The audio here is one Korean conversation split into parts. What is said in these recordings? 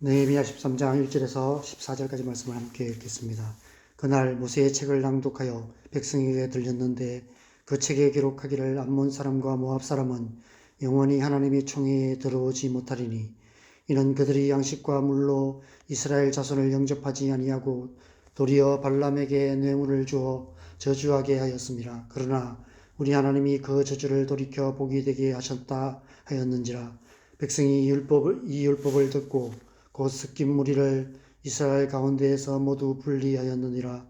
느헤미야 13장 1절에서 14절까지 말씀을 함께 읽겠습니다. 그날 모세의 책을 낭독하여 백성에게 들렸는데 그 책에 기록하기를 암몬 사람과 모압 사람은 영원히 하나님의 총회에 들어오지 못하리니 이는 그들이 양식과 물로 이스라엘 자손을 영접하지 아니하고 도리어 발람에게 뇌물을 주어 저주하게 하였습니다. 그러나 우리 하나님이 그 저주를 돌이켜 복이 되게 하셨다 하였는지라. 백성이 이 율법을 듣고 곧 섞인 무리를 이스라엘 가운데에서 모두 분리하였느니라.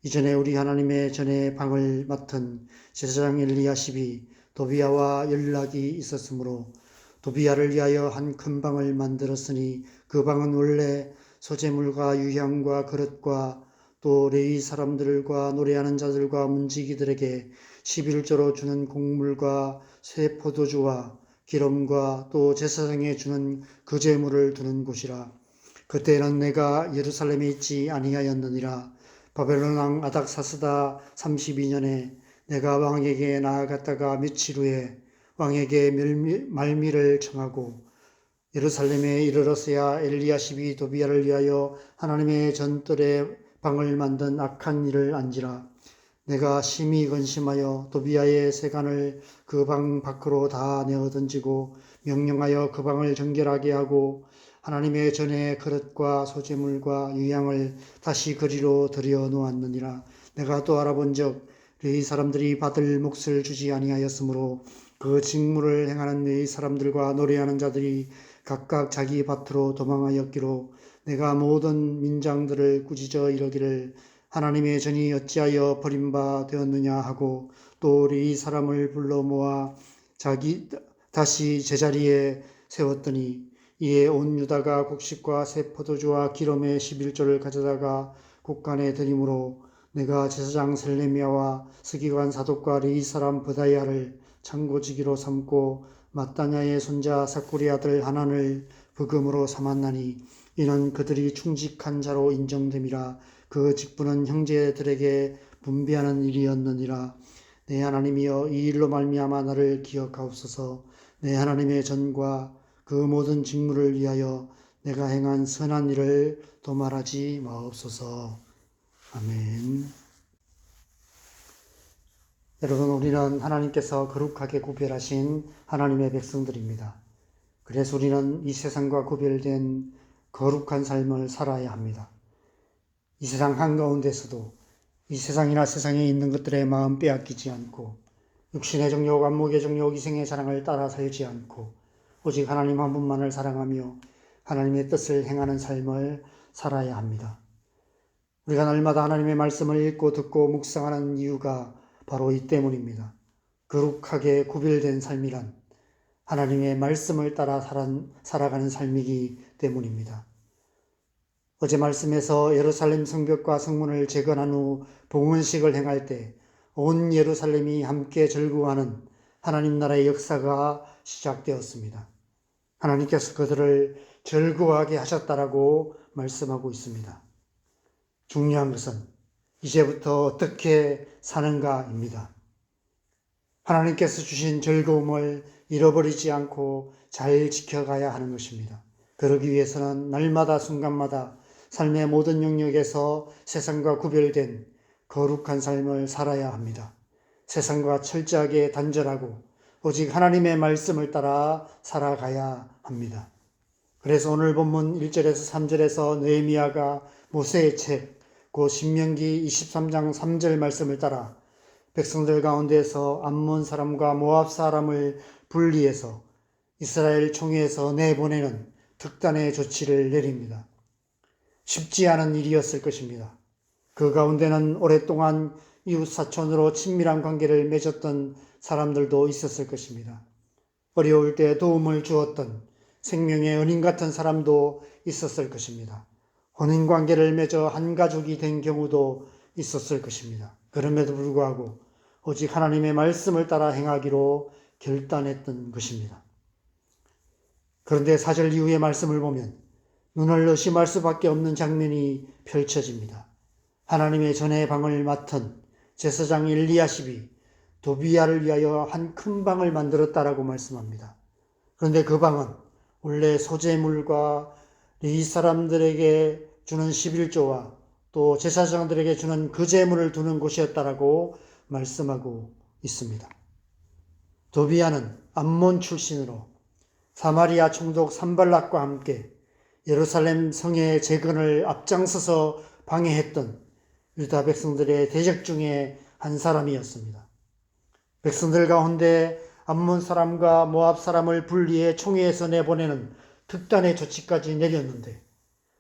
이전에 우리 하나님의 전에 방을 맡은 제사장 엘리야십이 도비야와 연락이 있었으므로 도비야를 위하여 한 큰 방을 만들었으니 그 방은 원래 소재물과 유향과 그릇과 또 레위 사람들과 노래하는 자들과 문지기들에게 11조로 주는 곡물과 새 포도주와 기름과 또 제사장에 주는 그 제물을 두는 곳이라. 그때는 내가 예루살렘에 있지 아니하였느니라. 바벨론 왕 아닥사스다 32년에 내가 왕에게 나아갔다가 며칠 후에 왕에게 말미를 청하고 예루살렘에 이르렀어야 엘리야십이 도비야를 위하여 하나님의 전뜰에 방을 만든 악한 일을 안지라. 내가 심히 근심하여 도비야의 세간을 그 방 밖으로 다 내어 던지고 명령하여 그 방을 정결하게 하고 하나님의 전에 그릇과 소재물과 유향을 다시 그리로 들여 놓았느니라. 내가 또 알아본즉 레위 사람들이 받을 몫을 주지 아니하였으므로 그 직무를 행하는 레위 사람들과 노래하는 자들이 각각 자기 밭으로 도망하였기로 내가 모든 민장들을 꾸짖어 이르기를 하나님의 전이 어찌하여 버림바 되었느냐 하고 또 레위 사람을 불러 모아 다시 제자리에 세웠더니 이에 온 유다가 곡식과 새 포도주와 기름의 11조를 가져다가 곳간에 드림으로 내가 제사장 셀레미야와 서기관 사독과 레위 사람 브다야를 창고지기로 삼고 마따냐의 손자 사쿠리 아들 하난을 부금으로 삼았나니 이는 그들이 충직한 자로 인정됨이라. 그 직분은 형제들에게 분배하는 일이었느니라. 내 하나님이여 이 일로 말미암아 나를 기억하옵소서. 내 하나님의 전과 그 모든 직무를 위하여 내가 행한 선한 일을 도말하지 마옵소서. 아멘. 여러분, 우리는 하나님께서 거룩하게 구별하신 하나님의 백성들입니다. 그래서 우리는 이 세상과 구별된 거룩한 삶을 살아야 합니다. 이 세상 한가운데서도 이 세상이나 세상에 있는 것들의 마음 빼앗기지 않고 육신의 정욕, 안목의 정욕, 이생의 사랑을 따라 살지 않고 오직 하나님 한 분만을 사랑하며 하나님의 뜻을 행하는 삶을 살아야 합니다. 우리가 날마다 하나님의 말씀을 읽고 듣고 묵상하는 이유가 바로 이 때문입니다. 거룩하게 구별된 삶이란 하나님의 말씀을 따라 살아가는 삶이기 때문입니다. 어제 말씀에서 예루살렘 성벽과 성문을 재건한 후 봉헌식을 행할 때 온 예루살렘이 함께 즐거워하는 하나님 나라의 역사가 시작되었습니다. 하나님께서 그들을 즐거워하게 하셨다라고 말씀하고 있습니다. 중요한 것은 이제부터 어떻게 사는가입니다. 하나님께서 주신 즐거움을 잃어버리지 않고 잘 지켜가야 하는 것입니다. 그러기 위해서는 날마다 순간마다 삶의 모든 영역에서 세상과 구별된 거룩한 삶을 살아야 합니다. 세상과 철저하게 단절하고 오직 하나님의 말씀을 따라 살아가야 합니다. 그래서 오늘 본문 1절에서 3절에서 느헤미야가 모세의 책, 곧 신명기 23장 3절 말씀을 따라 백성들 가운데서 암몬 사람과 모압 사람을 분리해서 이스라엘 총회에서 내보내는 특단의 조치를 내립니다. 쉽지 않은 일이었을 것입니다. 그 가운데는 오랫동안 이웃사촌으로 친밀한 관계를 맺었던 사람들도 있었을 것입니다. 어려울 때 도움을 주었던 생명의 은인 같은 사람도 있었을 것입니다. 혼인관계를 맺어 한 가족이 된 경우도 있었을 것입니다. 그럼에도 불구하고 오직 하나님의 말씀을 따라 행하기로 결단했던 것입니다. 그런데 4절 이후의 말씀을 보면 눈을 의심할 수밖에 없는 장면이 펼쳐집니다. 하나님의 전의 방을 맡은 제사장 엘리야십이 도비야를 위하여 한 큰 방을 만들었다라고 말씀합니다. 그런데 그 방은 원래 소재물과 이 사람들에게 주는 11조와 또 제사장들에게 주는 그 제물을 두는 곳이었다라고 말씀하고 있습니다. 도비아는 암몬 출신으로 사마리아 총독 산발락과 함께 예루살렘 성의 재건을 앞장서서 방해했던 유다 백성들의 대적 중에 한 사람이었습니다. 백성들 가운데 암몬 사람과 모압 사람을 분리해 총회에서 내보내는 특단의 조치까지 내렸는데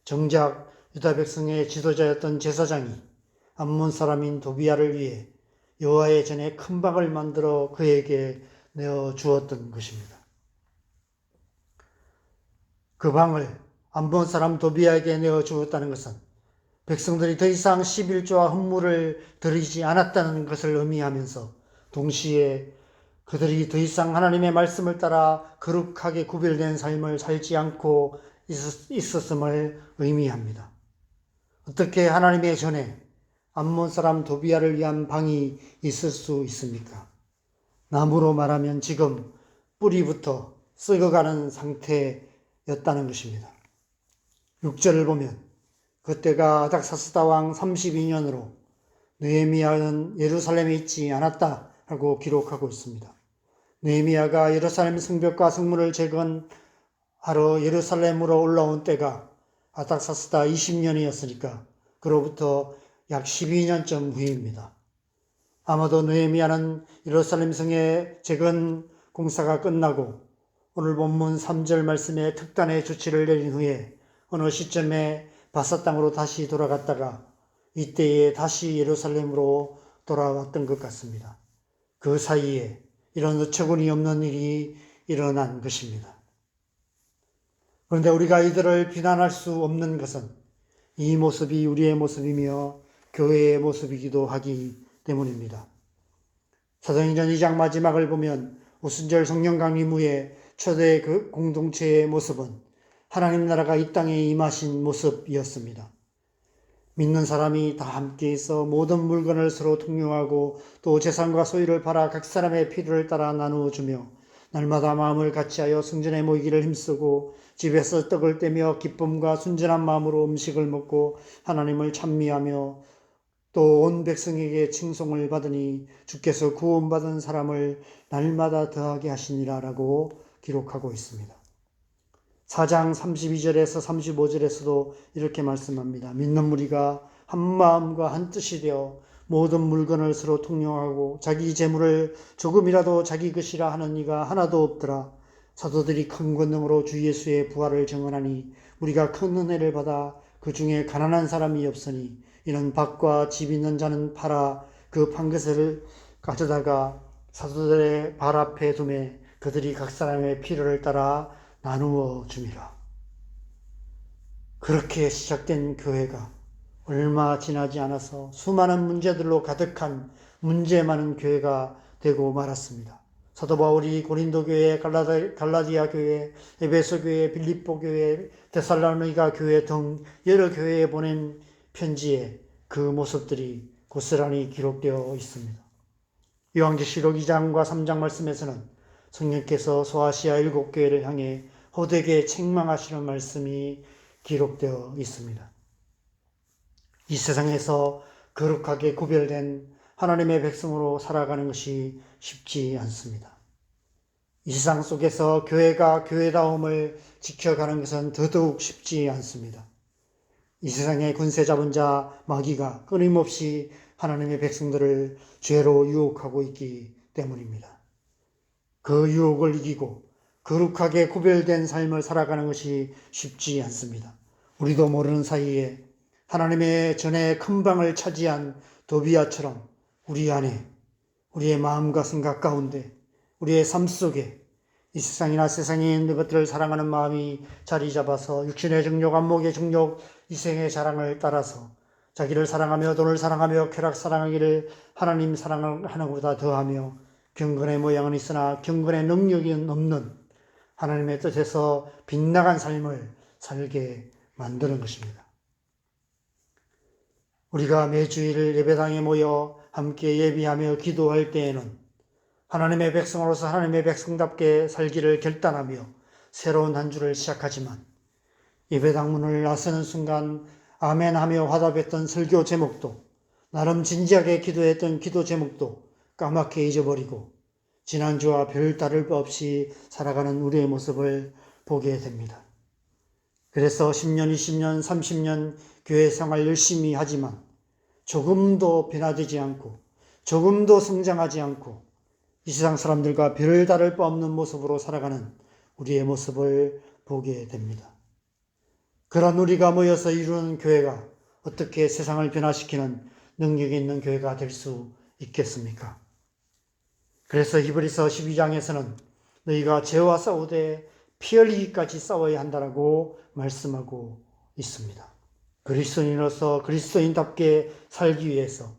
정작 유다 백성의 지도자였던 제사장이 암몬 사람인 도비아를 위해 여호와의 전에 큰 방을 만들어 그에게 내어 주었던 것입니다. 그 방을 암몬 사람 도비아에게 내어 주었다는 것은 백성들이 더 이상 11조와 헌물을 드리지 않았다는 것을 의미하면서 동시에 그들이 더 이상 하나님의 말씀을 따라 거룩하게 구별된 삶을 살지 않고 있었음을 의미합니다. 어떻게 하나님의 전에 암몬 사람 도비아를 위한 방이 있을 수 있습니까? 나무로 말하면 지금 뿌리부터 썩어가는 상태였다는 것입니다. 6절을 보면 그때가 아닥사스다 왕 32년으로 느헤미야는 예루살렘에 있지 않았다라고 기록하고 있습니다. 느헤미야가 예루살렘 성벽과 성문을 재건하러 예루살렘으로 올라온 때가 아닥사스다 20년이었으니까 그로부터 약 12년쯤 후입니다. 아마도 느헤미야는 예루살렘 성의 재건 공사가 끝나고 오늘 본문 3절 말씀에 특단의 조치를 내린 후에 어느 시점에 바사 땅으로 다시 돌아갔다가 이때에 다시 예루살렘으로 돌아왔던 것 같습니다. 그 사이에 이런 어처구니 없는 일이 일어난 것입니다. 그런데 우리가 이들을 비난할 수 없는 것은 이 모습이 우리의 모습이며 교회의 모습이기도 하기 때문입니다. 사도행전 2장 마지막을 보면 오순절 성령 강림 후에 초대 그 공동체의 모습은 하나님 나라가 이 땅에 임하신 모습이었습니다. 믿는 사람이 다 함께 있어 모든 물건을 서로 통용하고 또 재산과 소유를 팔아 각 사람의 필요를 따라 나누어 주며 날마다 마음을 같이하여 성전에 모이기를 힘쓰고 집에서 떡을 떼며 기쁨과 순전한 마음으로 음식을 먹고 하나님을 찬미하며 또 온 백성에게 칭송을 받으니 주께서 구원받은 사람을 날마다 더하게 하시니라 라고 기록하고 있습니다. 4장 32절에서 35절에서도 이렇게 말씀합니다. 믿는 무리가 한 마음과 한 뜻이 되어 모든 물건을 서로 통용하고 자기 재물을 조금이라도 자기 것이라 하는 이가 하나도 없더라. 사도들이 큰 권능으로 주 예수의 부활을 증언하니 우리가 큰 은혜를 받아 그 중에 가난한 사람이 없으니 이는 밭과 집 있는 자는 팔아 그 판 것을 가져다가 사도들의 발 앞에 두매 그들이 각 사람의 필요를 따라 나누어 줌이라. 그렇게 시작된 교회가 얼마 지나지 않아서 수많은 문제들로 가득한 문제 많은 교회가 되고 말았습니다. 사도 바울이 고린도 교회, 갈라디아 교회, 에베소 교회, 빌립보 교회, 데살로니가 교회 등 여러 교회에 보낸 편지에 그 모습들이 고스란히 기록되어 있습니다. 요한계시록 2장과 3장 말씀에서는 성령께서 소아시아 7교회를 향해 호되게 책망하시는 말씀이 기록되어 있습니다. 이 세상에서 거룩하게 구별된 하나님의 백성으로 살아가는 것이 쉽지 않습니다. 이 세상 속에서 교회가 교회다움을 지켜가는 것은 더더욱 쉽지 않습니다. 이 세상의 군세 잡은 자 마귀가 끊임없이 하나님의 백성들을 죄로 유혹하고 있기 때문입니다. 그 유혹을 이기고 거룩하게 구별된 삶을 살아가는 것이 쉽지 않습니다. 우리도 모르는 사이에 하나님의 전에 큰 방을 차지한 도비아처럼 우리 안에, 우리의 마음과 생각 가운데, 우리의 삶 속에 이 세상이나 세상에 있는 것들을 사랑하는 마음이 자리 잡아서 육신의 정욕, 안목의 정욕, 이생의 자랑을 따라서 자기를 사랑하며 돈을 사랑하며 쾌락 사랑하기를 하나님 사랑하는 것보다 더하며 경건의 모양은 있으나 경건의 능력이 없는 하나님의 뜻에서 빗나간 삶을 살게 만드는 것입니다. 우리가 매주일 예배당에 모여 함께 예비하며 기도할 때에는 하나님의 백성으로서 하나님의 백성답게 살기를 결단하며 새로운 한 주를 시작하지만 예배당문을 나서는 순간 아멘하며 화답했던 설교 제목도, 나름 진지하게 기도했던 기도 제목도 까맣게 잊어버리고 지난주와 별 다를 바 없이 살아가는 우리의 모습을 보게 됩니다. 그래서 10년, 20년, 30년 교회 생활 열심히 하지만 조금도 변화되지 않고 조금도 성장하지 않고 이 세상 사람들과 별 다를 바 없는 모습으로 살아가는 우리의 모습을 보게 됩니다. 그런 우리가 모여서 이루는 교회가 어떻게 세상을 변화시키는 능력이 있는 교회가 될 수 있겠습니까? 그래서 히브리서 12장에서는 너희가 죄와 싸우되 피 흘리기까지 싸워야 한다라고 말씀하고 있습니다. 그리스도인으로서 그리스도인답게 살기 위해서,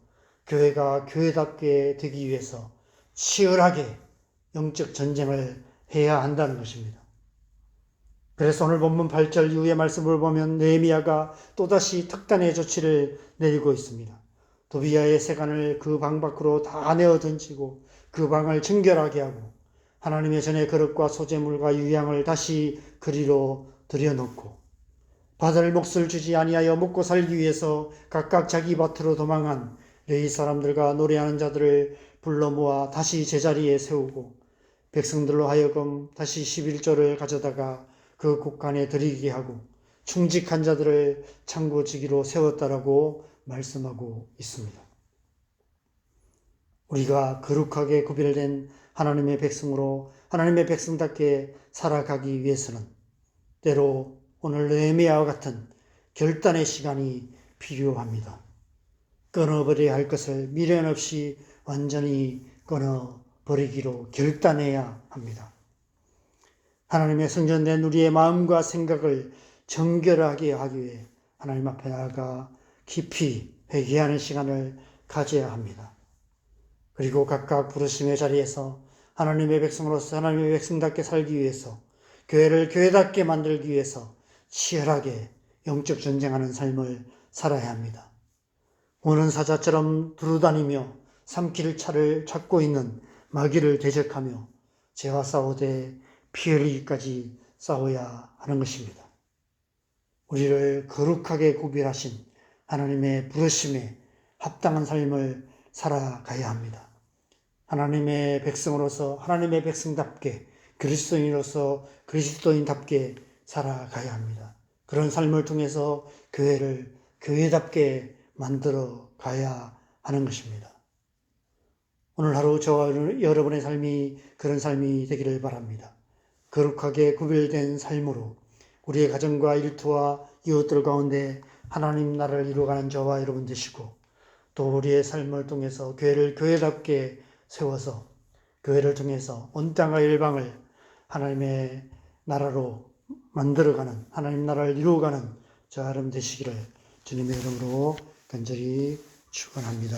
교회가 교회답게 되기 위해서 치열하게 영적 전쟁을 해야 한다는 것입니다. 그래서 오늘 본문 8절 이후의 말씀을 보면 느헤미야가 또다시 특단의 조치를 내리고 있습니다. 도비야의 세간을 그 방 밖으로 다 내어 던지고 그 방을 정결하게 하고 하나님의 전의 그릇과 소재물과 유향을 다시 그리로 들여놓고 받을 몫을 주지 아니하여 먹고 살기 위해서 각각 자기 밭으로 도망한 레위 사람들과 노래하는 자들을 불러 모아 다시 제자리에 세우고 백성들로 하여금 다시 11조를 가져다가 그 곳간에 드리게 하고 충직한 자들을 창고지기로 세웠다라고 말씀하고 있습니다. 우리가 거룩하게 구별된 하나님의 백성으로 하나님의 백성답게 살아가기 위해서는 때로 오늘 느헤미야와 같은 결단의 시간이 필요합니다. 끊어버려야 할 것을 미련 없이 완전히 끊어버리기로 결단해야 합니다. 하나님의 성전된 우리의 마음과 생각을 정결하게 하기 위해 하나님 앞에 나아가 깊이 회개하는 시간을 가져야 합니다. 그리고 각각 부르심의 자리에서 하나님의 백성으로서 하나님의 백성답게 살기 위해서 교회를 교회답게 만들기 위해서 치열하게 영적 전쟁하는 삶을 살아야 합니다. 오는 사자처럼 두루다니며 삼킬 차를 찾고 있는 마귀를 대적하며 죄와 싸우되 피 흘리기까지 싸워야 하는 것입니다. 우리를 거룩하게 구별하신 하나님의 부르심에 합당한 삶을 살아가야 합니다. 하나님의 백성으로서 하나님의 백성답게 그리스도인으로서 그리스도인답게 살아가야 합니다. 그런 삶을 통해서 교회를 교회답게 만들어 가야 하는 것입니다. 오늘 하루 저와 여러분의 삶이 그런 삶이 되기를 바랍니다. 거룩하게 구별된 삶으로 우리의 가정과 일터와 이웃들 가운데 하나님 나라를 이루어가는 저와 여러분 되시고 또 우리의 삶을 통해서 교회를 교회답게 세워서 교회를 통해서 온 땅과 열방을 하나님의 나라로 만들어가는 하나님 나라를 이루어가는 저와 여러분 되시기를 주님의 이름으로 간절히 축원합니다.